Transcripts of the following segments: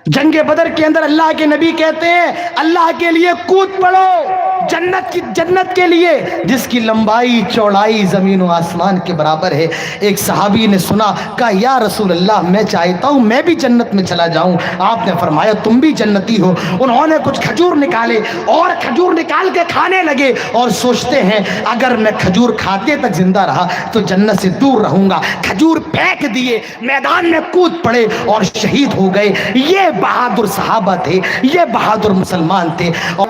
جنگ بدر کے اندر اللہ کے نبی کہتے ہیں اللہ کے لیے کود پڑو جنت کے لیے جس کی لمبائی چوڑائی زمین و آسمان کے برابر ہے۔ ایک صحابی نے سنا، کہا یا رسول اللہ میں چاہتا ہوں میں بھی جنت میں چلا جاؤں۔ آپ نے فرمایا تم بھی جنتی ہو۔ انہوں نے کچھ کھجور نکالے اور کھجور نکال کے کھانے لگے اور سوچتے ہیں اگر میں کھجور کھاتے تک زندہ رہا تو جنت سے دور رہوں گا۔ کھجور پھینک دیے، میدان میں کود پڑے اور شہید ہو گئے۔ یہ بہادر صحابہ تھے، یہ بہادر مسلمان تھے۔ اور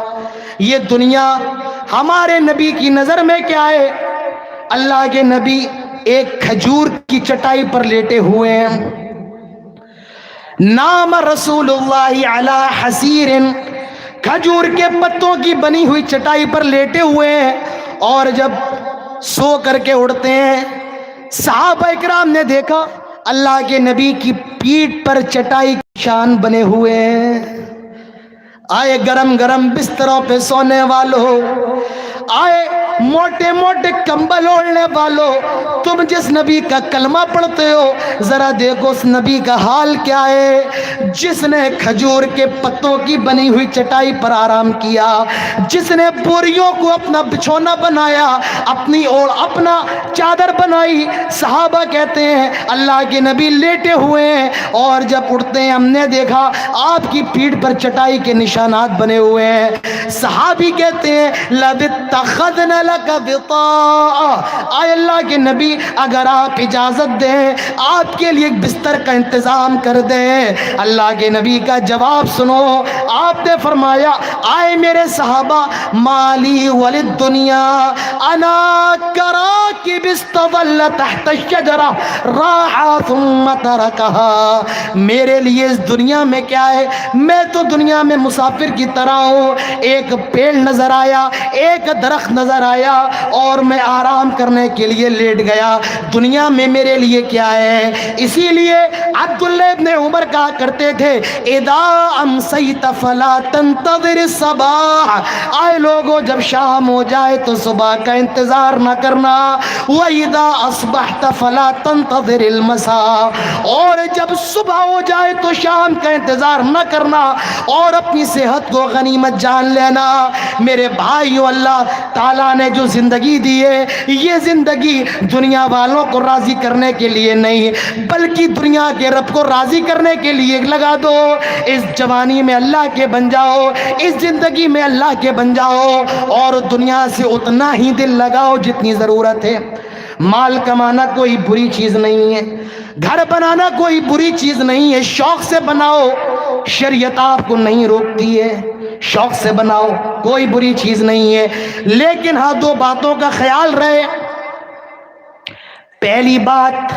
یہ دنیا ہمارے نبی کی نظر میں کیا ہے؟ اللہ کے نبی ایک کھجور کی چٹائی پر لیٹے ہوئے ہیں، نام رسول اللہ علی حسیر، کھجور کے پتوں کی بنی ہوئی چٹائی پر لیٹے ہوئے ہیں، اور جب سو کر کے اڑتے ہیں صحابہ اکرام نے دیکھا اللہ کے نبی کی پیٹھ پر چٹائی کے نشان بنے ہوئے ہیں۔ آئے گرم گرم بستروں پہ سونے والوں، آئے موٹے موٹے کمبل اوڑھنے والوں، تم جس نبی کا کلمہ پڑھتے ہو ذرا دیکھو اس نبی کا حال کیا ہے، جس نے کھجور کے پتوں کی بنی ہوئی چٹائی پر آرام کیا، جس نے بوریوں کو اپنا بچھونا بنایا، اپنا چادر بنائی۔ صحابہ کہتے ہیں اللہ کے نبی لیٹے ہوئے ہیں اور جب اٹھتے ہیں ہم نے دیکھا آپ کی پیٹھ پر چٹائی کے نشانات بنے ہوئے ہیں۔ صحابی کہتے ہیں لَوِ اتَّخَذْنَا لَكَ بِطَاءَ، آئے اللہ کے نبی اگر آپ اجازت دیں آپ کے لیے ایک بستر کا انتظام کر دیں۔ اللہ کے نبی کا جواب سنو، آپ نے فرمایا آئے میرے صحابہ، مالی وللدنیا انا کراکب استظل تحت الشجرہ راحا ثم ترکہا، میرے لیے اس دنیا میں کیا ہے؟ میں تو دنیا میں مسافر کی طرح ہوں، ایک پیڑ نظر آیا، ایک درخت نظر آیا اور میں آرام کرنے کے لیے لیٹ گیا۔ دنیا میں میرے لیے کیا ہے؟ اسی لیے عبداللہ ابن عمر کہا کرتے تھے اذا امسیت فلا تنتظر الصباح، آئے لوگوں جب شام ہو جائے تو صبح کا انتظار نہ کرنا، وَإِذَا أَصْبَحْتَ فَلَا تَنْتَظِرِ الْمَسَاءَ، اور جب صبح ہو جائے تو شام کا انتظار نہ کرنا اور اپنی صحت کو غنیمت جان لینا۔ میرے بھائیو، اللہ تعالیٰ نے جو زندگی دی ہے یہ زندگی دنیا والوں کو راضی کرنے کے لیے نہیں بلکہ دنیا کے رب کو راضی کرنے کے لیے لگا دو۔ اس جوانی میں اللہ کے بن جاؤ، اس زندگی میں اللہ کے بن جاؤ اور دنیا سے اتنا ہی دل لگاؤ جتنی ضرورت ہے۔ مال کمانا کوئی بری چیز نہیں ہے، گھر بنانا کوئی بری چیز نہیں ہے، شوق سے بناؤ، شریعت آپ کو نہیں روکتی ہے، شوق سے بناؤ کوئی بری چیز نہیں ہے، لیکن ہاں دو باتوں کا خیال رہے۔ پہلی بات،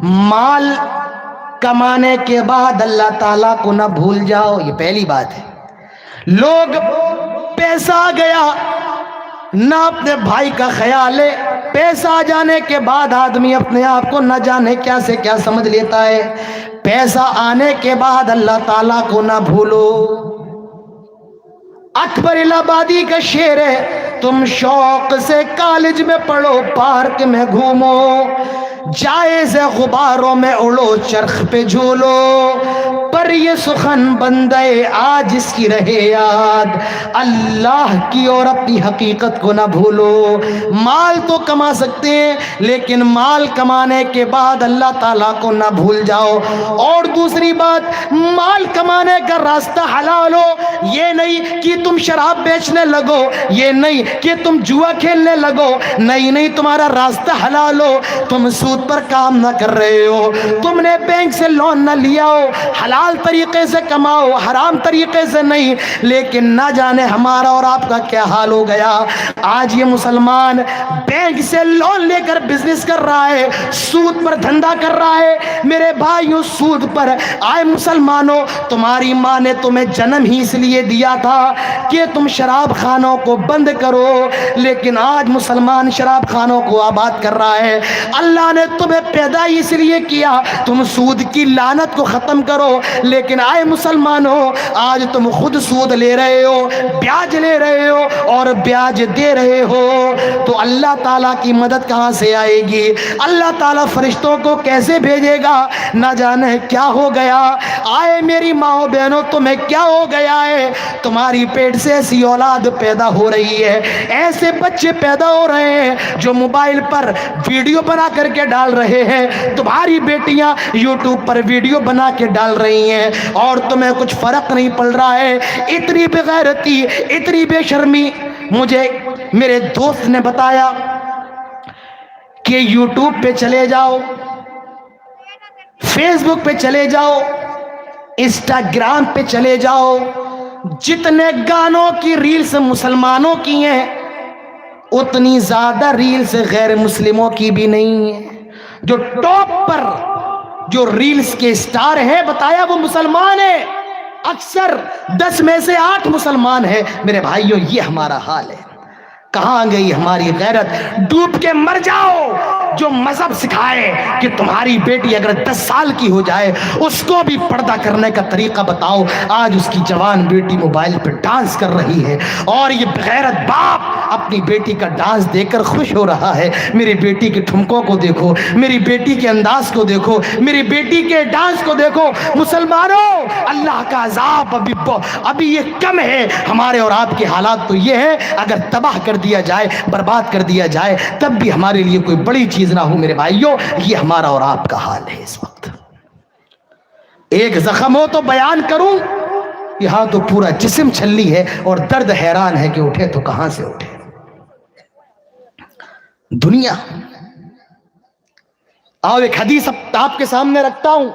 مال کمانے کے بعد اللہ تعالیٰ کو نہ بھول جاؤ، یہ پہلی بات ہے۔ لوگ پیسہ آ گیا نہ اپنے بھائی کا خیال ہے، پیسہ آ جانے کے بعد آدمی اپنے آپ کو نہ جانے کیا سے کیا سمجھ لیتا ہے۔ پیسہ آنے کے بعد اللہ تعالیٰ کو نہ بھولو۔ اکبر الہ آبادی کا شعر ہے، تم شوق سے کالج میں پڑھو، پارک میں گھومو، جائز غباروں میں اڑو، چرخ پہ جھولو، پر یہ سخن بندے آج اس کی رہے یاد، اللہ کی اور اپنی حقیقت کو نہ بھولو۔ مال تو کما سکتے ہیں لیکن مال کمانے کے بعد اللہ تعالیٰ کو نہ بھول جاؤ۔ اور دوسری بات، مال کمانے کا راستہ حلال ہو، یہ نہیں کہ تم شراب بیچنے لگو، یہ نہیں کہ تم جوا کھیلنے لگو، نہیں تمہارا راستہ حلال ہو، تم سود پر کام نہ کر رہے ہو، تم نے بینک سے لون نہ لیا ہو، حلال طریقے سے کماؤ، حرام طریقے سے نہیں۔ لیکن نہ جانے ہمارا اور آپ کا کیا حال ہو گیا، آج یہ مسلمان بینک سے لون لے کر بزنس کر رہا ہے، سود پر دھندا کر رہا ہے۔ میرے بھائیوں، سود پر آئے مسلمانوں، تمہاری ماں نے تمہیں جنم ہی اس لیے دیا تھا کہ تم شراب خانوں کو بند کرو، کرو، لیکن آج مسلمان شراب خانوں کو آباد کر رہا ہے۔ اللہ نے تمہیں پیدا اس لیے کیا تم سود کی لعنت کو ختم کرو، لیکن آئے مسلمانوں آج تم خود سود لے رہے ہو، بیاج لے رہے ہو اور بیاج دے رہے ہو، تو اللہ تعالیٰ کی مدد کہاں سے آئے گی؟ اللہ تعالیٰ فرشتوں کو کیسے بھیجے گا؟ نہ جانے کیا ہو گیا۔ آئے میری ماں بہنوں تمہیں کیا ہو گیا ہے؟ تمہاری پیٹ سے ایسی اولاد پیدا ہو رہی ہے، ایسے بچے پیدا ہو رہے ہیں جو موبائل پر ویڈیو بنا کر کے ڈال رہے ہیں، تمہاری بیٹیاں یوٹیوب پر ویڈیو بنا کے ڈال رہی ہیں اور تمہیں کچھ فرق نہیں پڑ رہا ہے۔ اتنی بے غیرتی، اتنی بے شرمی۔ مجھے میرے دوست نے بتایا کہ یوٹیوب پہ چلے جاؤ، فیس بک پہ چلے جاؤ، انسٹاگرام پہ چلے جاؤ، جتنے گانوں کی ریلز مسلمانوں کی ہیں اتنی زیادہ ریلز غیر مسلموں کی بھی نہیں ہیں۔ جو ٹاپ پر جو ریلز کے سٹار ہیں بتایا وہ مسلمان ہیں، اکثر 10 میں سے 8 مسلمان ہیں۔ میرے بھائیوں یہ ہمارا حال ہے۔ کہاں گئی ہماری غیرت؟ ڈوب کے مر جاؤ۔ جو مذہب سکھائے کہ تمہاری بیٹی اگر 10 سال کی ہو جائے اس کو بھی پردہ کرنے کا طریقہ بتاؤ، آج اس کی جوان بیٹی موبائل پہ ڈانس کر رہی ہے اور یہ بغیرت باپ اپنی بیٹی کا ڈانس دیکھ کر خوش ہو رہا ہے۔ میری بیٹی کے ٹھمکوں کو دیکھو، میری بیٹی کے انداز کو دیکھو، میری بیٹی کے ڈانس کو دیکھو۔ مسلمانوں اللہ کا عذاب ابھی یہ کم ہے۔ ہمارے اور آپ کے حالات تو یہ ہے اگر تباہ کر دیا جائے، برباد کر دیا جائے تب بھی ہمارے لیے کوئی بڑی چیز نہ ہو۔ میرے بھائیوں یہ ہمارا اور آپ کا حال ہے اس وقت۔ ایک زخم ہو تو بیان کروں، یہاں تو پورا جسم چھلی ہے اور درد حیران ہے کہ اٹھے تو کہاں سے اٹھے۔ دنیا آؤ ایک حدیث آپ کے سامنے رکھتا ہوں،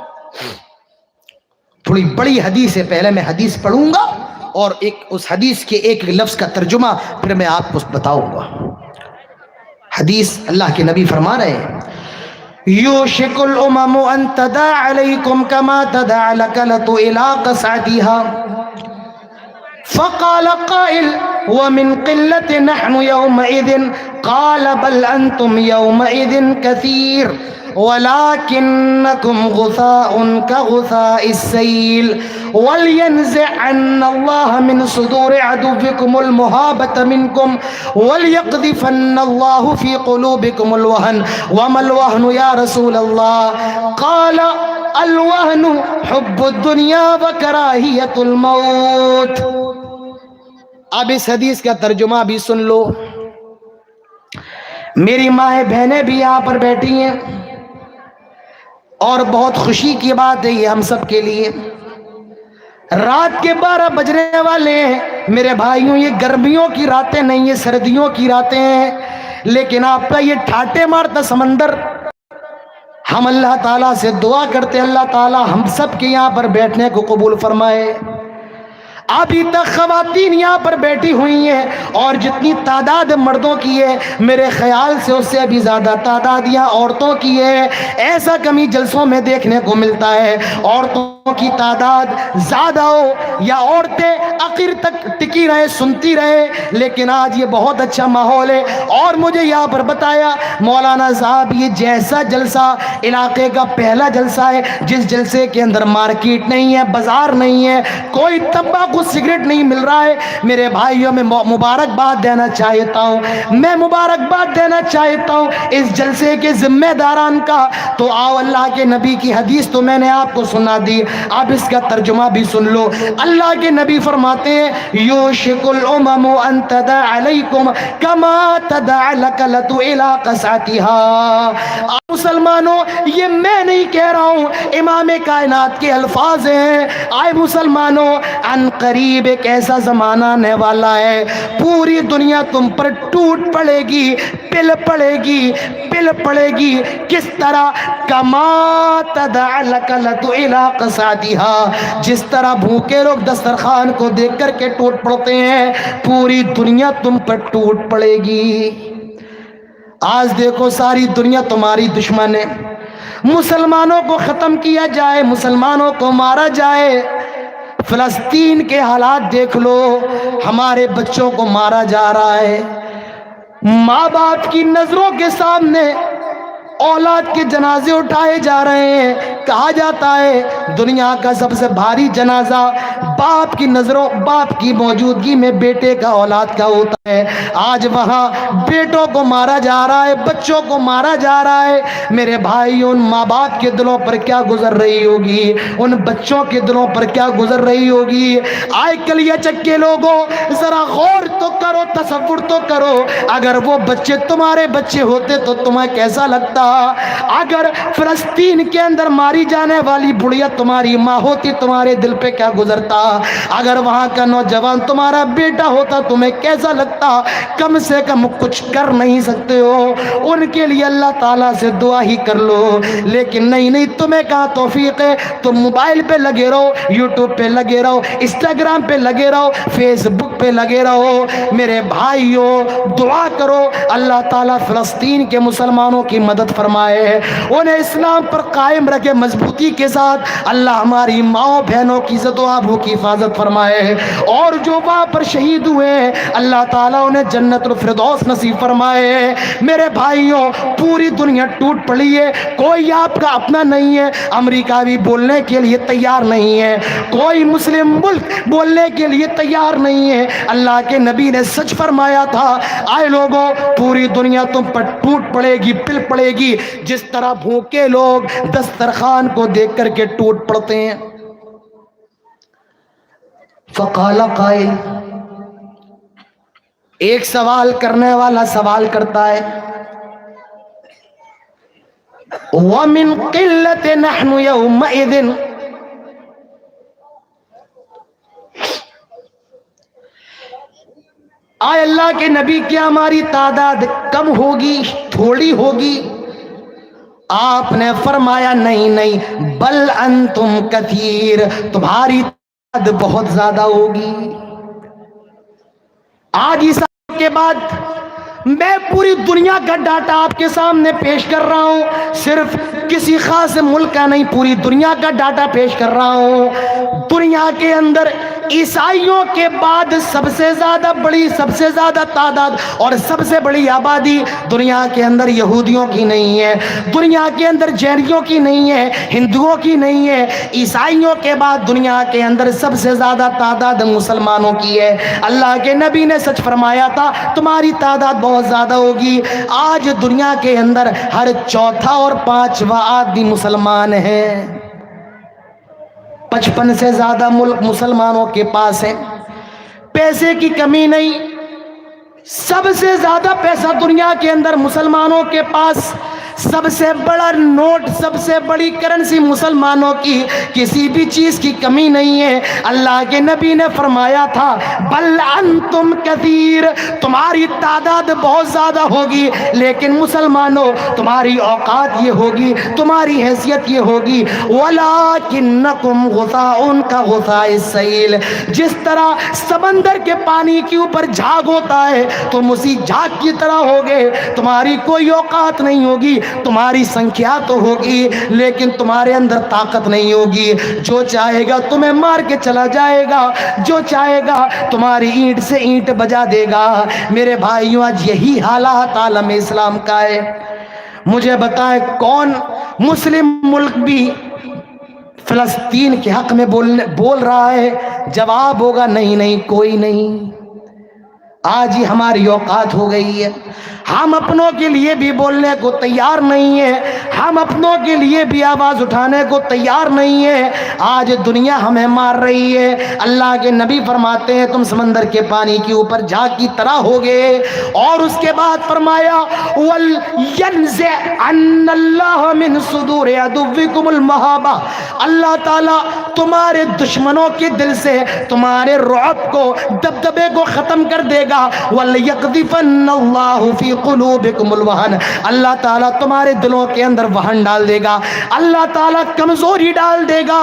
تھوڑی بڑی حدیث ہے، پہلے میں حدیث پڑھوں گا اور اس حدیث کے ایک لفظ کا ترجمہ پھر میں آپ کو بتاؤں گا۔ حدیث اللہ کے نبی فرما رہے ہیں یوشک الامم ان تدع علیکم کما تدع الکلۃ الی قصعتها فقال قائل ومن قلة نحن يومئذ قال بل انتم يومئذ كثير ولكنكم غثاء كغثاء السيل ولينزعن الله من صدور عدوكم المهابة منكم وليقذفن الله في قلوبكم الوهن وما الوهن يا رسول الله قال الوهن حب الدنيا وكراهية الموت۔ اب اس حدیث کا ترجمہ بھی سن لو۔ میری ماں بہنیں بھی یہاں پر بیٹھی ہیں اور بہت خوشی کی بات ہے یہ ہم سب کے لیے، رات کے 12 بجنے والے ہیں۔ میرے بھائیوں یہ گرمیوں کی راتیں نہیں، یہ سردیوں کی راتیں ہیں، لیکن آپ کا یہ ٹھاٹے مارتا سمندر، ہم اللہ تعالیٰ سے دعا کرتے اللہ تعالیٰ ہم سب کے یہاں پر بیٹھنے کو قبول فرمائے۔ ابھی تک خواتین یہاں پر بیٹھی ہوئی ہیں اور جتنی تعداد مردوں کی ہے میرے خیال سے اس سے بھی زیادہ تعداد یہاں عورتوں کی ہے۔ ایسا کمی جلسوں میں دیکھنے کو ملتا ہے، عورتوں کی تعداد زیادہ ہو یا عورتیں آخر تک ٹکی رہے سنتی رہے، لیکن آج یہ بہت اچھا ماحول ہے۔ اور مجھے یہاں پر بتایا مولانا صاحب یہ جیسا جلسہ علاقے کا پہلا جلسہ ہے جس جلسے کے اندر مارکیٹ نہیں ہے، بازار نہیں ہے، کوئی تمباکو سگریٹ نہیں مل رہا ہے۔ میرے بھائیوں میں مبارکباد دینا چاہتا ہوں، میں مبارکباد دینا چاہتا ہوں اس جلسے کے ذمہ داران کا۔ تو آؤ اللہ کے نبی کی حدیث تو میں نے آپ کو سنا دی، اب اس کا ترجمہ بھی سن لو۔ اللہ کے نبی فرماتے ہیں یوشک الامم ان تدع علیکم کما تدع الکلۃ الی قصعتها۔ مسلمانوں یہ میں نہیں کہہ رہا ہوں، امام کائنات کے الفاظ ہیں۔ آئے مسلمانوں ان قریب ایک ایسا زمانہ آنے والا ہے پوری دنیا تم پر ٹوٹ پڑے گی، پل پڑے گی، پل پڑے گی۔ کس طرح؟ کما تدع الکلۃ الی قصعتها، جس طرح بھوکے لوگ دسترخوان کو دیکھ کر کے ٹوٹ پڑتے ہیں پوری دنیا تم پر ٹوٹ پڑے گی۔ آج دیکھو ساری دنیا تمہاری دشمن ہے، مسلمانوں کو ختم کیا جائے، مسلمانوں کو مارا جائے۔ فلسطین کے حالات دیکھ لو، ہمارے بچوں کو مارا جا رہا ہے، ماں باپ کی نظروں کے سامنے اولاد کے جنازے اٹھائے جا رہے ہیں. کہا جاتا ہے دنیا کا سب سے بھاری جنازہ باپ کی نظروں، باپ کی موجودگی میں بیٹے کا، اولاد کا ہوتا ہے. آج وہاں بیٹوں کو مارا جا رہا ہے، بچوں کو مارا جا رہا ہے. میرے بھائی، ان ماں باپ کے دلوں پر کیا گزر رہی ہوگی، ان بچوں کے دلوں پر کیا گزر رہی ہوگی. آئے کلیہ چکے لوگوں، ذرا غور تو کرو، تصور تو کرو. اگر وہ بچے تمہارے بچے ہوتے تو تمہیں کیسا لگتا؟ اگر فلسطین کے اندر ماری جانے والی بڑھیا تمہاری ماں ہوتی، تمہارے دل پہ کیا گزرتا؟ اگر وہاں کا نوجوان تمہارا بیٹا ہوتا تمہیں کیسا لگتا؟ کم سے کم کچھ کر نہیں سکتے ہو ان کے لیے، اللہ تعالیٰ سے دعا ہی کر لو. لیکن نہیں، تمہیں کہاں توفیق ہے؟ تم موبائل پہ لگے رہو، یوٹیوب پہ لگے رہو، انسٹاگرام پہ لگے رہو، فیس بک پہ لگے رہو. میرے بھائیو، دعا کرو اللہ تعالیٰ فلسطین کے مسلمانوں کی مدد فرمائے، انہیں اسلام پر قائم رکھے مضبوطی کے ساتھ. اللہ ہماری ماؤں بہنوں کی عزت و آبرو کی حفاظت فرمائے، اور جو وہاں پر شہید ہوئے ہیں اللہ تعالیٰ انہیں جنت الفردوس نصیب فرمائے. میرے بھائیوں، پوری دنیا ٹوٹ پڑی ہے، کوئی آپ کا اپنا نہیں ہے. امریکہ بھی بولنے کے لیے تیار نہیں ہے، کوئی مسلم ملک بولنے کے لیے تیار نہیں ہے. اللہ کے نبی نے سچ فرمایا تھا، آئے لوگوں، پوری دنیا تم پر ٹوٹ پڑے گی، پل پڑے گی، جس طرح بھوکے لوگ دسترخوان کو دیکھ کر کے ٹوٹ پڑتے ہیں. فقال قائل، ایک سوال کرنے والا سوال کرتا ہے، وَمِن قِلَّةٍ نَحْنُ يَوْمَئِذٍ، آئے اللہ کے نبی، کیا ہماری تعداد کم ہوگی، تھوڑی ہوگی؟ آپ نے فرمایا نہیں، بل انتم کثیر، تمہاری تعداد بہت زیادہ ہوگی. آج اس کے بعد میں پوری دنیا کا ڈاٹا آپ کے سامنے پیش کر رہا ہوں، صرف کسی خاص ملک کا نہیں، پوری دنیا کا ڈاٹا پیش کر رہا ہوں. دنیا کے اندر عیسائیوں کے بعد سب سے زیادہ بڑی، سب سے زیادہ تعداد اور سب سے بڑی آبادی دنیا کے اندر یہودیوں کی نہیں ہے، دنیا کے اندر جینیوں کی نہیں ہے، ہندوؤں کی نہیں ہے. عیسائیوں کے بعد دنیا کے اندر سب سے زیادہ تعداد مسلمانوں کی ہے. اللہ کے نبی نے سچ فرمایا تھا، تمہاری تعداد بہت زیادہ ہوگی. آج دنیا کے اندر ہر چوتھا اور پانچواں آدمی مسلمان ہے. 55 سے زیادہ ملک مسلمانوں کے پاس ہیں، پیسے کی کمی نہیں. سب سے زیادہ پیسہ دنیا کے اندر مسلمانوں کے پاس، سب سے بڑا نوٹ، سب سے بڑی کرنسی مسلمانوں کی، کسی بھی چیز کی کمی نہیں ہے. اللہ کے نبی نے فرمایا تھا، بل انتم کثیر، تمہاری تعداد بہت زیادہ ہوگی، لیکن مسلمانوں تمہاری اوقات یہ ہوگی، تمہاری حیثیت یہ ہوگی، ولکنکم غثاء کغثاء السیل، جس طرح سمندر کے پانی کے اوپر جھاگ ہوتا ہے تم اسی جھاگ کی طرح ہوگے. تمہاری کوئی اوقات نہیں ہوگی، تمہاری سنکھیا تو ہوگی لیکن تمہارے اندر طاقت نہیں ہوگی. جو چاہے گا تمہیں مار کے چلا جائے گا، جو چاہے گا تمہاری اینٹ سے اینٹ بجا دے گا. میرے بھائیوں، آج یہی حالات عالم اسلام کا ہے. مجھے بتائیں کون مسلم ملک بھی فلسطین کے حق میں بول رہا ہے؟ جواب ہوگا نہیں، کوئی نہیں. آج ہی ہماری اوقات ہو گئی ہے، ہم اپنوں کے لیے بھی بولنے کو تیار نہیں ہے، ہم اپنوں کے لیے بھی آواز اٹھانے کو تیار نہیں ہے. آج دنیا ہمیں مار رہی ہے. اللہ کے نبی فرماتے ہیں تم سمندر کے پانی کے اوپر جھاگ کی طرح ہوگے. اور اس کے بعد فرمایا وَلْيَنْزِعَنَّ اللَّهُ مِنْ صُدُورِ عَدُوِّكُمُ الْمَهَابَةَ، اللہ تعالیٰ تمہارے دشمنوں کے دل سے تمہارے رعب کو، دبدبے کو ختم کر دے گا. وَلْيَقْذِفَنَّ اللَّهُ فِي قُلُوبِكُمُ الْوَهْنَ، اللہ تعالیٰ تمہارے دلوں کے اندر وہن ڈال دے گا، اللہ تعالیٰ کمزوری ڈال دے گا.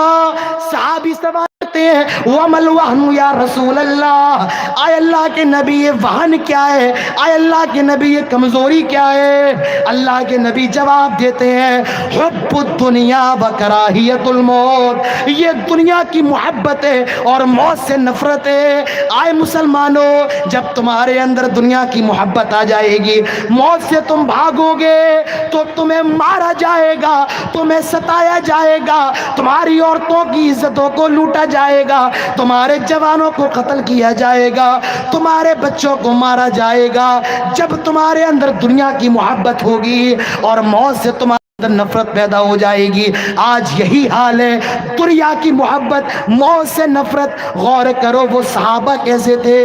صحابی سوال فرماتے ہیں وَمَا الْوَهْنُ یا رسول اللہ، آئے اللہ کے نبی یہ وہن کیا ہے، آئے اللہ کے نبی یہ کمزوری کیا ہے؟ اللہ کے نبی جواب دیتے ہیں حب الدنیا وکراہیت الموت، یہ دنیا کی محبت ہے اور موت سے نفرت ہے۔ آئے مسلمانوں، جب تمہارے اندر دنیا کی محبت آ جائے گی، موت سے تم بھاگو گے تو تمہیں مارا جائے گا، تمہیں ستایا جائے گا، تمہاری عورتوں کی عزتوں کو لوٹا جائے گا، تمہارے جوانوں کو قتل کیا جائے گا، تمہارے بچوں کو مارا جائے گا۔ جب تمہارے اندر دنیا کی محبت ہوگی اور موت سے تمہارے اندر نفرت پیدا ہو جائے گی۔ آج یہی حال ہے، دنیا کی محبت، موت سے نفرت۔ غور کرو وہ صحابہ کیسے تھے،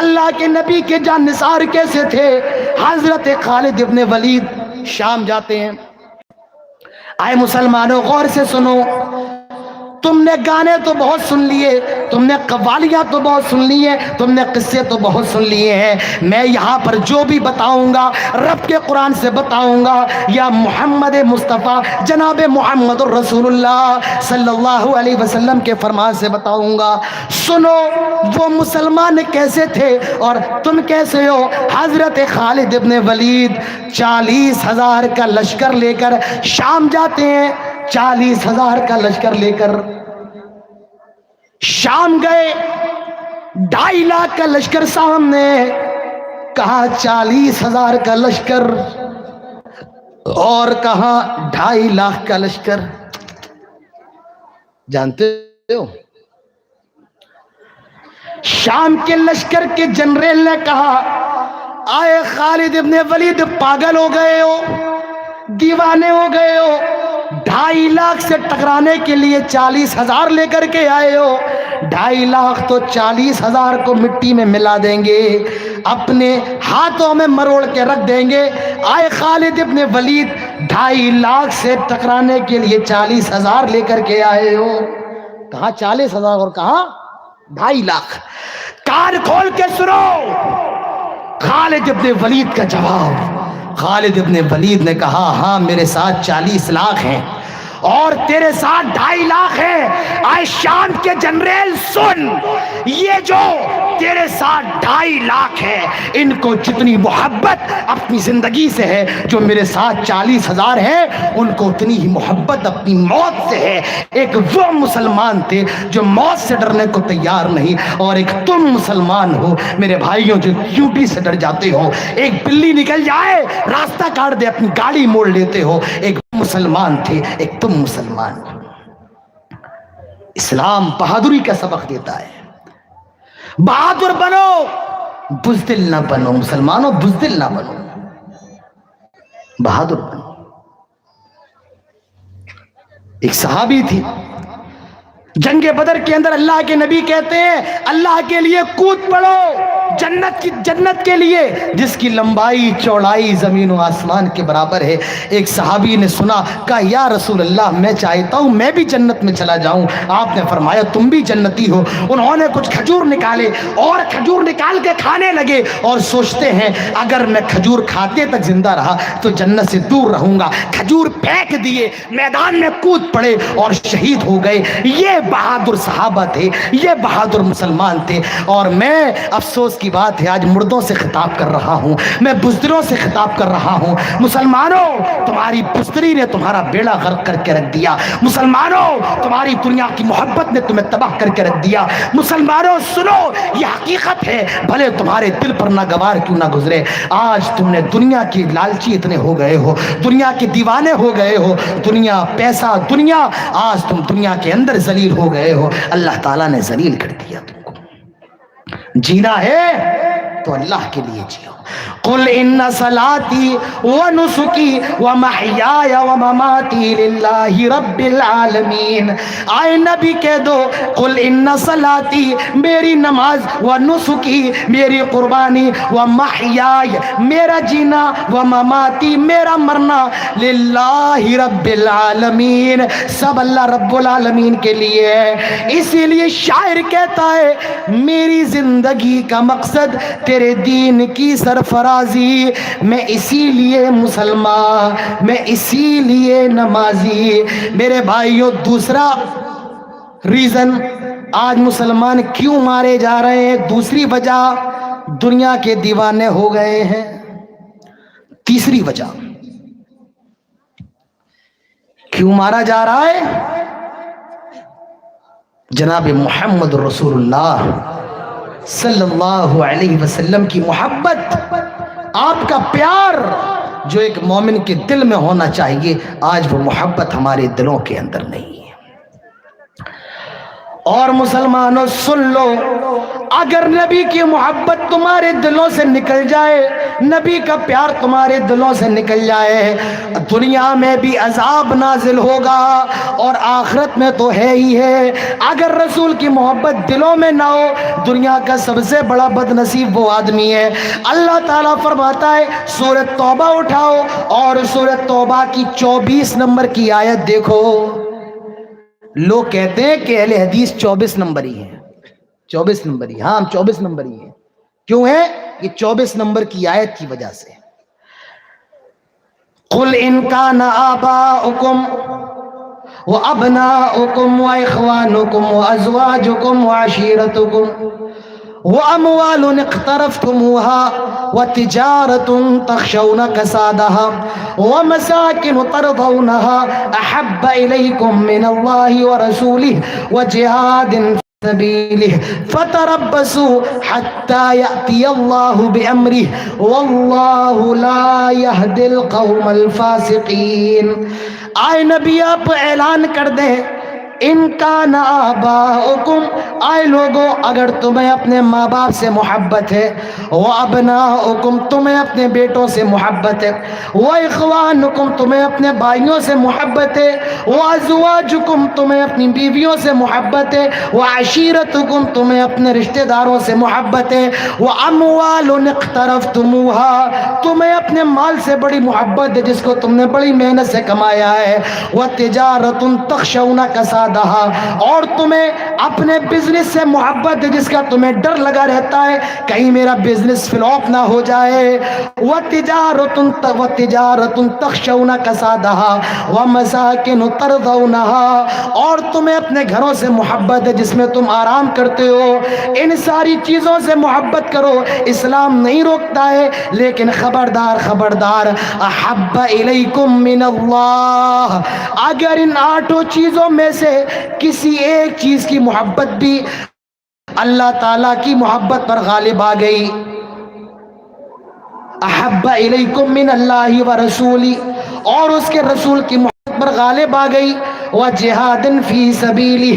اللہ کے نبی کے جان نثار کیسے تھے۔ حضرت خالد ابن ولید شام جاتے ہیں۔ آئے مسلمانوں غور سے سنو، تم نے گانے تو بہت سن لیے، تم نے قوالیاں تو بہت سن لیے، تم نے قصے تو بہت سن لیے ہیں، میں یہاں پر جو بھی بتاؤں گا رب کے قرآن سے بتاؤں گا یا محمد مصطفیٰ جناب محمد الرسول اللہ صلی اللہ علیہ وسلم کے فرمان سے بتاؤں گا۔ سنو وہ مسلمان کیسے تھے اور تم کیسے ہو۔ حضرت خالد ابن ولید 40,000 کا لشکر لے کر شام جاتے ہیں، 40,000 کا لشکر لے کر شام گئے۔ 2.5 لاکھ کا لشکر سامنے، کہاں 40,000 کا لشکر اور کہاں 2.5 لاکھ کا لشکر۔ جانتے ہو شام کے لشکر کے جنرل نے کہا آئے خالد ابن ولید پاگل ہو گئے ہو، دیوانے ہو گئے ہو، 2.5 لاکھ سے ٹکرانے کے لیے 40,000 لے کر کے آئے ہو۔ 2.5 لاکھ تو 40,000 کو مٹی میں ملا دیں گے، اپنے ہاتھوں میں مروڑ کے رکھ دیں گے۔ آئے خالد ابن ولید 2.5 لاکھ سے ٹکرانے کے لیے 40,000 لے کر کے آئے ہو، کہاں 40,000 اور کہاں 2.5 لاکھ۔ کان کھول کے سنو خالد ابن ولید کا جواب۔ خالد ابن ولید نے کہا ہاں میرے ساتھ 40 لاکھ ہیں اور تیرے ساتھ 2.5 لاکھ ہیں۔ آئے شام کے جنرل سن، یہ جو تیرے ساتھ 2.5 لاکھ ہے ان کو جتنی محبت اپنی زندگی سے ہے جو میرے ساتھ 40,000 ہیں ان کو اتنی ہی محبت اپنی موت سے ہے۔ ایک وہ مسلمان تھے جو موت سے ڈرنے کو تیار نہیں، اور ایک تم مسلمان ہو میرے بھائیوں جو چیونٹی سے ڈر جاتے ہو، ایک بلی نکل جائے راستہ کاٹ دے اپنی گاڑی موڑ لیتے ہو۔ ایک مسلمان تھے، ایک تم مسلمان ہو۔ اسلام بہادری کا سبق دیتا ہے، بہادر بنو، بزدل نہ بنو۔ مسلمانوں بزدل نہ بنو، بہادر بنو۔ ایک صحابی تھی جنگ بدر کے اندر، اللہ کے نبی کہتے ہیں اللہ کے لیے کود پڑو جنت کے لیے جس کی لمبائی چوڑائی زمین و آسمان کے برابر ہے۔ ایک صحابی نے سنا، کہا یا رسول اللہ میں چاہتا ہوں میں بھی جنت میں چلا جاؤں۔ آپ نے فرمایا تم بھی جنتی ہو۔ انہوں نے کچھ کھجور نکالے اور کھجور نکال کے کھانے لگے اور سوچتے ہیں اگر میں کھجور کھاتے تک زندہ رہا تو جنت سے دور رہوں گا۔ کھجور پھینک دیے، میدان میں کود پڑے اور شہید ہو گئے۔ یہ بہادر صحابہ تھے، یہ بہادر مسلمان تھے۔ اور میں افسوس کی بات ہے آج مردوں سے خطاب کر رہا ہوں، میں بزدلوں سے خطاب کر رہا ہوں۔ مسلمانوں تمہاری بزدلی نے تمہارا بیڑا غرق کر کے رکھ دیا۔ مسلمانوں تمہاری دنیا کی محبت نے تمہیں تباہ کر کے رکھ دیا۔ مسلمانوں سنو یہ حقیقت ہے، بھلے تمہارے دل پر ناگوار کیوں نہ گزرے۔ آج تم نے دنیا کی لالچی اتنے ہو گئے ہو، دنیا کے دیوانے ہو گئے ہو، دنیا پیسہ دنیا، آج تم دنیا کے اندر ذلیل ہو گئے ہو۔ اللہ تعالیٰ نے ذلیل کر دیا تم کو۔ جینا ہے تو اللہ کے لیے جیو۔ قل ان صلاتی ونسکی ومحیای ومماتی للہ رب العالمین۔ آئے نبی کہہ دو قل ان صلاتی میری نماز، ونسکی میری قربانی، ومحیای میرا جینا، ومماتی میرا مرنا، للہ رب العالمین سب اللہ رب العالمین کے لیے ہے۔ اسی لیے شاعر کہتا ہے میری زندگی کا مقصد تیرے دین کی سرفرازی، میں اسی لیے مسلمان، میں اسی لیے نمازی۔ میرے بھائیوں دوسرا ریزن آج مسلمان کیوں مارے جا رہے ہیں؟ دوسری وجہ دنیا کے دیوانے ہو گئے ہیں. تیسری وجہ کیوں مارا جا رہا ہے؟ جناب محمد رسول اللہ صلی اللہ علیہ وسلم کی محبت، آپ کا پیار جو ایک مومن کے دل میں ہونا چاہیے، آج وہ محبت ہمارے دلوں کے اندر نہیں ہے. اور مسلمانوں سن لو، اگر نبی کی محبت تمہارے دلوں سے نکل جائے، نبی کا پیار تمہارے دلوں سے نکل جائے، دنیا میں بھی عذاب نازل ہوگا اور آخرت میں تو ہے ہی ہے. اگر رسول کی محبت دلوں میں نہ ہو، دنیا کا سب سے بڑا بد نصیب وہ آدمی ہے. اللہ تعالیٰ فرماتا ہے، سورۃ توبہ اٹھاؤ اور سورۃ توبہ کی 24 نمبر کی آیت دیکھو. لوگ کہتے ہیں کہ اہل حدیث 24 نمبر ہی ہیں، 24 نمبر ہی. ہاں، ہم 24 نمبر ہی ہیں. کیوں ہے؟ یہ 24 نمبر کی آیت کی وجہ سے. قُلْ إِنْ كَانَ آبَاؤُكُمْ وَأَبْنَاؤُكُمْ وَإِخْوَانُكُمْ وَأَزْوَاجُكُمْ وَعَشِيرَتُكُمْ وَأَمْوَالٌ اقْتَرَفْتُمُوهَا وَتِجَارَةٌ تَخْشَوْنَ كَسَادَهَا وَمَسَاكِنُ تَرْضَوْنَهَا أَحَبَّ إِلَيْكُم مِّنَ اللَّهِ وَرَسُولِهِ وَجِهَادٍ فِي سَبِيلِهِ فَتَرَبَّصُوا حَتَّى يَأْتِيَ اللَّهُ بِأَمْرِهِ وَاللَّهُ لَا يَهْدِي الْقَوْمَ الْفَاسِقِينَ. آئے نبی آپ اعلان کر دیں، ان کان آباؤکم، آئے لوگوں اگر تمہیں اپنے ماں باپ سے محبت ہے، وابناؤکم، تمہیں اپنے بیٹوں سے محبت ہے، واخوانکم، تمہیں اپنے بھائیوں سے محبت ہے، وازواجکم، تمہیں اپنی بیویوں سے محبت ہے، وعشیرتکم، تمہیں اپنے رشتہ داروں سے محبت ہے، واموال اقترفتموها، تمہیں اپنے مال سے بڑی محبت ہے جس کو تم نے بڑی محنت سے کمایا ہے، وتجارت تخشون کسادها، اور تمہیں اپنے بزنس سے محبت ہے جس کا تمہیں ڈر لگا رہتا ہے کہیں میرا بزنس فلاپ نہ ہو جائے، وتجارت تخشون کسادها ومساکن ترضونها، اور تمہیں اپنے گھروں سے محبت ہے جس میں تم آرام کرتے ہو. ان ساری چیزوں سے محبت کرو، اسلام نہیں روکتا ہے، لیکن خبردار خبردار، احب الیکم من اللہ، اگر ان 8 چیزوں میں سے کسی ایک چیز کی محبت بھی اللہ تعالیٰ کی محبت پر غالب آ گئی، احب الیکم من اللہ ورسولی، اور اس کے رسول کی محبت پر غالب آ گئی، وجہاد فی سبیلہ،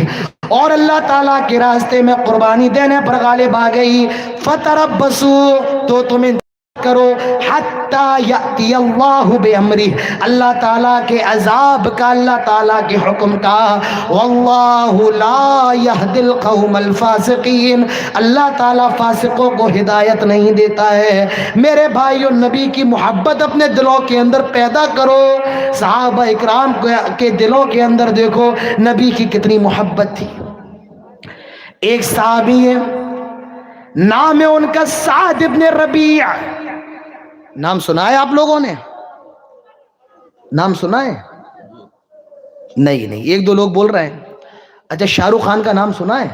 اور اللہ تعالیٰ کے راستے میں قربانی دینے پر غالب آ گئی، فتربصوا، تو تمہیں کرو، حتی یأتی اللہ بامرہ، اللہ تعالیٰ کے عذاب کا، اللہ تعالیٰ کے حکم کا، واللہ لا یہدی القوم الفاسقین، اللہ تعالیٰ فاسقوں کو ہدایت نہیں دیتا ہے. میرے بھائیو، نبی کی محبت اپنے دلوں کے اندر پیدا کرو. صحابہ اکرام کے دلوں کے اندر دیکھو نبی کی کتنی محبت تھی. ایک صحابی ہے، نام ہے ان کا سعد ابن ربیع. نام سنا ہے آپ لوگوں نے؟ نام سنا ہے؟ نہیں، ایک دو لوگ بول رہے ہیں. اچھا، شاہ رخ خان کا نام سنا ہے؟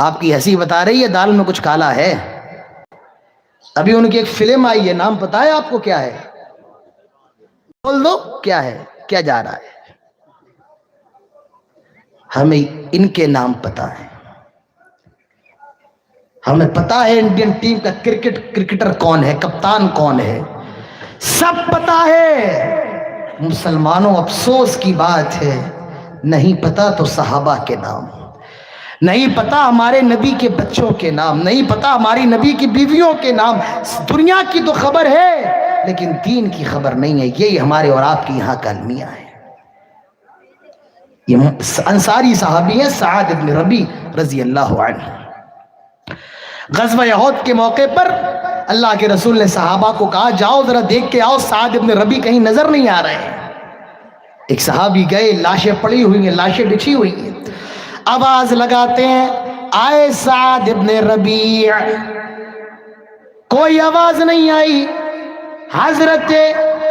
آپ کی ہنسی بتا رہی ہے دال میں کچھ کالا ہے. ابھی ان کی ایک فلم آئی ہے، نام پتا ہے آپ کو کیا ہے؟ بول دو کیا ہے، کیا جا رہا ہے. ہمیں ان کے نام پتا ہے، ہمیں پتا ہے انڈین ٹیم کا کرکٹر کون ہے، کپتان کون ہے، سب پتا ہے. مسلمانوں، افسوس کی بات ہے نہیں پتا تو صحابہ کے نام، نہیں پتا ہمارے نبی کے بچوں کے نام، نہیں پتا ہماری نبی کی بیویوں کے نام. دنیا کی تو خبر ہے لیکن دین کی خبر نہیں ہے. یہی ہمارے اور آپ کی یہاں کا المیہ ہے. یہ انصاری صحابی ہیں سعد ابن ربیع رضی اللہ عنہ. غزوہ احد کے موقع پر اللہ کے رسول نے صحابہ کو کہا، جاؤ ذرا دیکھ کے آؤ سعد ابن ربیع کہیں نظر نہیں آ رہے ہیں. ایک صحابی گئے، لاشیں پڑی ہوئی ہیں، لاشیں بچھی ہوئی ہیں. آواز لگاتے ہیں، آئے سعد ابن ربیع. کوئی آواز نہیں آئی. حضرت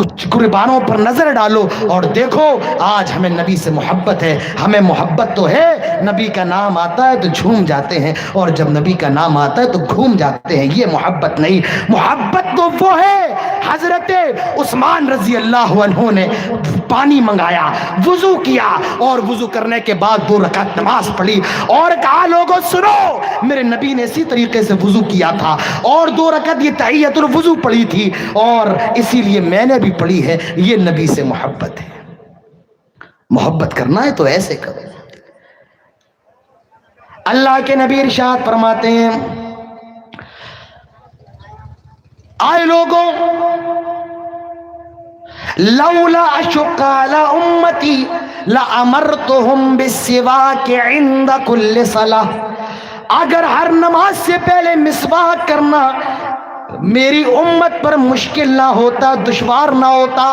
کچھ قربانوں پر نظر ڈالو اور دیکھو آج ہمیں نبی سے محبت ہے. ہمیں محبت تو ہے, نبی کا نام آتا ہے تو جھوم جاتے ہیں, اور جب نبی کا نام آتا ہے تو گھوم جاتے ہیں. یہ محبت نہیں. محبت تو وہ ہے, حضرت عثمان رضی اللہ عنہ نے پانی منگایا, وضو کیا, اور وضو کرنے کے بعد 2 رکعت نماز پڑھی اور کہا لوگوں سنو, میرے نبی نے اسی طریقے سے وضو کیا تھا اور 2 رکعت یہ تحیۃ الوضو پڑھی تھی, اور اسی لیے میں نے بھی پڑھی ہے. یہ نبی سے محبت ہے. محبت کرنا ہے تو ایسے کرو. اللہ کے نبی ارشاد فرماتے ہیں, آئے لوگوں, لولا اشق علی امتی لامرتهم بالسواک عند کل صلاۃ. اگر ہر نماز سے پہلے مسواک کرنا میری امت پر مشکل نہ ہوتا, دشوار نہ ہوتا,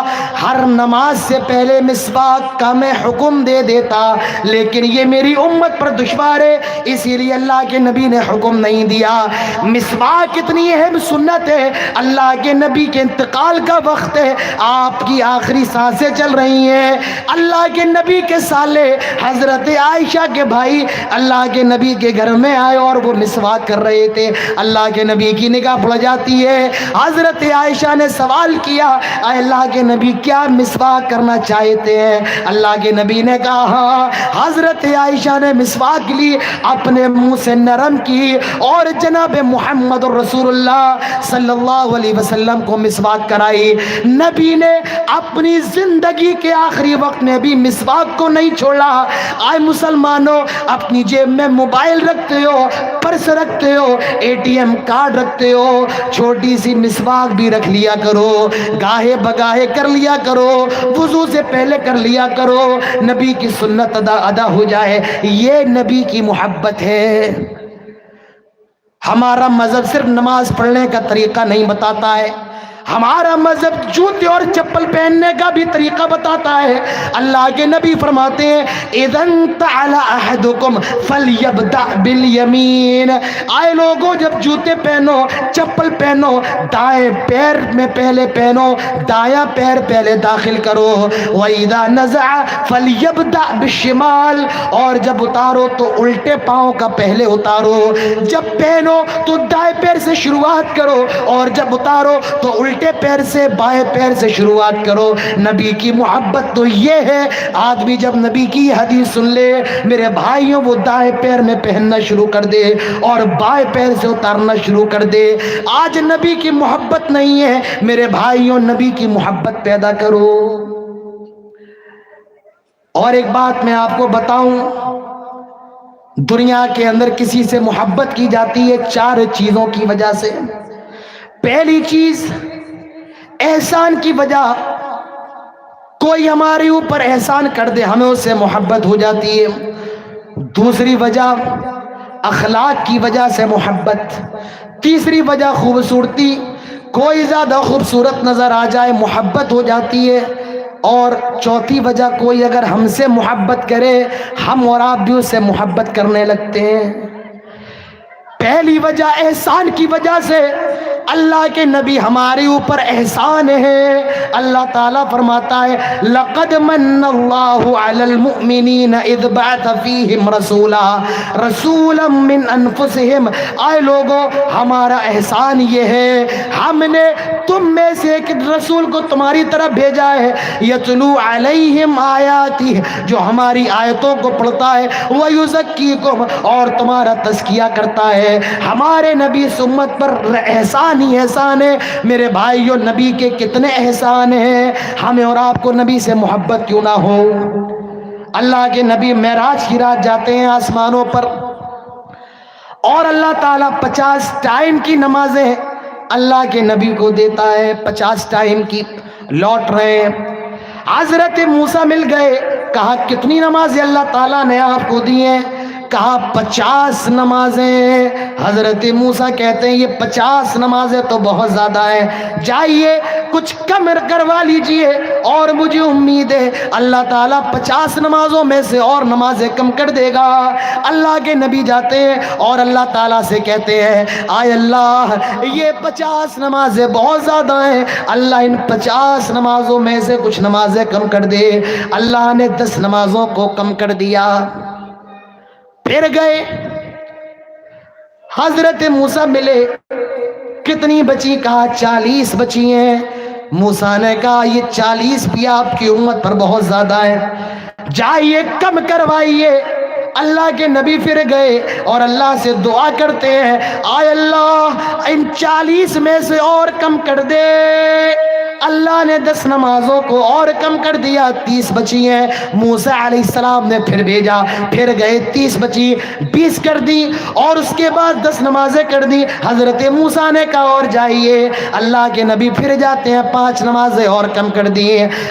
ہر نماز سے پہلے مسواک کا میں حکم دے دیتا, لیکن یہ میری امت پر دشوار ہے, اسی لیے اللہ کے نبی نے حکم نہیں دیا. مسواک اتنی اہم سنت ہے, اللہ کے نبی کے انتقال کا وقت ہے, آپ کی آخری سانسیں چل رہی ہیں. اللہ کے نبی کے سالے حضرت عائشہ کے بھائی اللہ کے نبی کے گھر میں آئے اور وہ مسواک کر رہے تھے. اللہ کے نبی کی نگاہ پڑ جاتی ہے. حضرت عائشہ نے سوال کیا, اے اللہ کے نبی کیا مسواک کرنا چاہتے ہیں؟ اللہ کے نبی نے کہا ہاں. حضرت عائشہ نے مسواک لی, اپنے منہ سے نرم کی اور جناب محمد رسول اللہ صلی اللہ علیہ وسلم کو مسواک کرائی. نبی نے اپنی زندگی کے آخری وقت میں بھی مسواک کو نہیں چھوڑا. آئے مسلمانوں, اپنی جیب میں موبائل رکھتے ہو, پرس رکھتے ہو, ATM کارڈ رکھتے ہو, چھوٹی سی مسواک بھی رکھ لیا کرو, گاہے بگاہے کر لیا کرو, وضو سے پہلے کر لیا کرو, نبی کی سنت ادا ہو جائے. یہ نبی کی محبت ہے. ہمارا مذہب صرف نماز پڑھنے کا طریقہ نہیں بتاتا ہے, ہمارا مذہب جوتے اور چپل پہننے کا بھی طریقہ بتاتا ہے. اللہ کے نبی فرماتے ہیں اذا انتعل احدکم فلیبدأ بالیمین. آئے لوگوں, جب جوتے پہنو, چپل پہنو, دائیں پیر میں پہلے پہنو, دایاں پیر پہلے داخل کرو. وَإِذَا نَزَعَ فَلْيَبْدَأْ بِالشِّمَالِ. اور جب اتارو تو الٹے پاؤں کا پہلے اتارو. جب پہنو تو دائیں پیر سے شروعات کرو, اور جب اتارو تو الٹے پیر سے, بائیں پیر سے شروعات کرو. نبی کی محبت تو یہ ہے, آدمی جب نبی کی حدیث سن لے میرے بھائیوں, وہ دائیں پیر میں پہننا شروع کر دے اور بائیں پیر سے اتارنا شروع کر دے. آج نبی کی محبت نہیں ہے میرے بھائیوں, نبی کی محبت پیدا کرو. اور ایک بات میں آپ کو بتاؤں, دنیا کے اندر کسی سے محبت کی جاتی ہے 4 چیزوں کی وجہ سے. پہلی چیز احسان کی وجہ, کوئی ہمارے اوپر احسان کر دے ہمیں اس سے محبت ہو جاتی ہے. دوسری وجہ اخلاق کی وجہ سے محبت. تیسری وجہ خوبصورتی, کوئی زیادہ خوبصورت نظر آ جائے محبت ہو جاتی ہے. اور چوتھی وجہ کوئی اگر ہم سے محبت کرے ہم اور آپ بھی اس سے محبت کرنے لگتے ہیں. پہلی وجہ احسان کی وجہ سے. اللہ کے نبی ہمارے اوپر احسان ہے. اللہ تعالیٰ فرماتا ہے لقد من اللہ علی المؤمنین اذ بعث فیہم رسولا من انفسہم. آئے لوگوں, ہمارا احسان یہ ہے ہم نے تم میں سے ایک رسول کو تمہاری طرف بھیجا ہے, یتلو علیہم آیاتہ, جو ہماری آیتوں کو پڑھتا ہے, ویزکیکم, اور تمہارا تزکیہ کرتا ہے. ہمارے نبی اس امت پر احسان ہی احسان ہے. میرے بھائیو, نبی کے کتنے احسان ہیں, ہمیں اور آپ کو نبی سے محبت کیوں نہ ہو. اللہ کے نبی معراج کی رات جاتے ہیں آسمانوں پر, اور اللہ تعالیٰ 50 ٹائم کی نمازیں اللہ کے نبی کو دیتا ہے. 50 ٹائم کی لوٹ رہے ہیں. حضرت موسیٰ مل گئے, کہا کتنی نمازیں اللہ تعالیٰ نے آپ کو دی ہیں؟ کہا 50 نمازیں. حضرت موسیٰ کہتے ہیں یہ 50 نمازیں تو بہت زیادہ ہیں، جائیے کچھ کم کروا لیجئے، اور مجھے امید ہے اللہ تعالیٰ 50 نمازوں میں سے اور نمازیں کم کر دے گا. اللہ کے نبی جاتے ہیں اور اللہ تعالیٰ سے کہتے ہیں آئے اللہ یہ 50 نمازیں بہت زیادہ ہیں، اللہ ان 50 نمازوں میں سے کچھ نمازیں کم کر دے. اللہ نے 10 نمازوں کو کم کر دیا. پھر گئے حضرت موسیٰ ملے، کتنی بچی؟ کہا 40 بچی ہیں. موسیٰ نے کہا یہ 40 بھی آپ کی امت پر بہت زیادہ ہے، جائیے کم کروائیے. اللہ کے نبی پھر گئے اور اللہ سے دعا کرتے ہیں آئے اللہ ان 40 میں سے اور کم کر دے. اللہ نے 10 نمازوں کو اور کم کر دیا، 30 بچی ہیں. موسیٰ علیہ السلام نے پھر بھیجا، پھر گئے 30 بچی، 20 کر دی، اور اس کے بعد 10 نمازیں کر دی. حضرت موسیٰ نے کہا اور جائیے. اللہ کے نبی پھر جاتے ہیں، 5 نمازیں اور کم کر دی.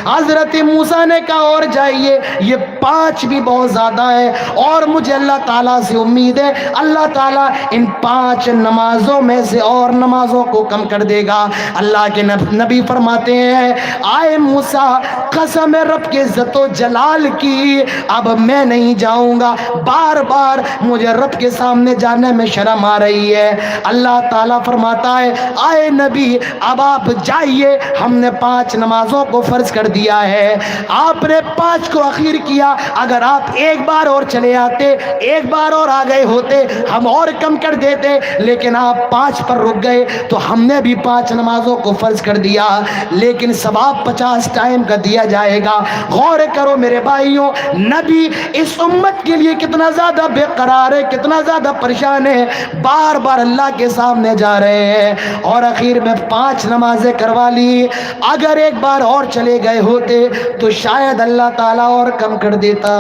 حضرت موسیٰ نے کہا اور جائیے، یہ 5 بھی بہت زیادہ ہے، اور مجھے اللہ تعالیٰ سے امید ہے اللہ تعالیٰ ان 5 نمازوں میں سے اور نمازوں کو کم کر دے گا. اللہ کے نبی فرماتے ہیں آئے موسیٰ قسم رب کے عزت و جلال کی اب میں نہیں جاؤں گا، بار بار مجھے رب کے سامنے جانے میں شرم آ رہی ہے. اللہ تعالیٰ فرماتا ہے آئے نبی اب آپ جائیے، ہم نے 5 نمازوں کو فرض کر دیا ہے، آپ نے 5 کو اخیر کیا. اگر آپ ایک بار اور چلے آتے، ایک بار اور آ گئے ہوتے، ہم اور کم کر دیتے، لیکن آپ 5 پر رک گئے تو ہم نے بھی 5 نمازوں کو فرض کر دیا، لیکن ثواب 50 ٹائم کا دیا جائے گا. غور کرو میرے بھائیوں، نبی اس امت کے لیے کتنا زیادہ بے قرار ہے، کتنا زیادہ پریشان ہے، بار بار اللہ کے سامنے جا رہے ہیں، اور اخیر میں 5 نمازیں کروا لی. اگر ایک بار اور چلے گئے ہوتے تو شاید اللہ تعالیٰ اور کم کر دیتا.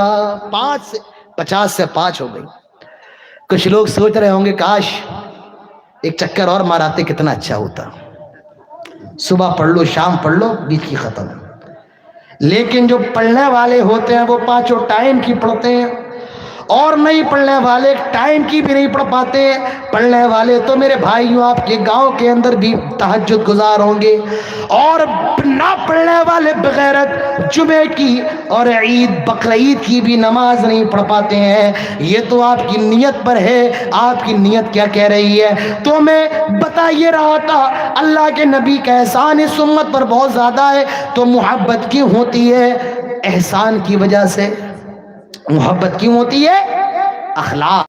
50 سے 5 ہو گئی. کچھ لوگ سوچ رہے ہوں گے کاش ایک چکر اور ماراتے کتنا اچھا ہوتا، صبح پڑھ لو شام پڑھ لو بیچ کی ختم. لیکن جو پڑھنے والے ہوتے ہیں وہ 5 ٹائم کی پڑھتے ہیں، اور نہیں پڑھنے والے ٹائم کی بھی نہیں پڑھ پاتے. پڑھنے والے تو میرے بھائیوں آپ کے گاؤں کے اندر بھی تہجد گزار ہوں گے، اور نہ پڑھنے والے بغیرت جمعے کی اور عید بقرعید کی بھی نماز نہیں پڑھ پاتے ہیں. یہ تو آپ کی نیت پر ہے، آپ کی نیت کیا کہہ رہی ہے. تو میں بتا یہ رہا تھا اللہ کے نبی کا احسان اس امت پر بہت زیادہ ہے. تو محبت کیوں ہوتی ہے؟ احسان کی وجہ سے. محبت کیوں ہوتی ہے؟ اخلاق.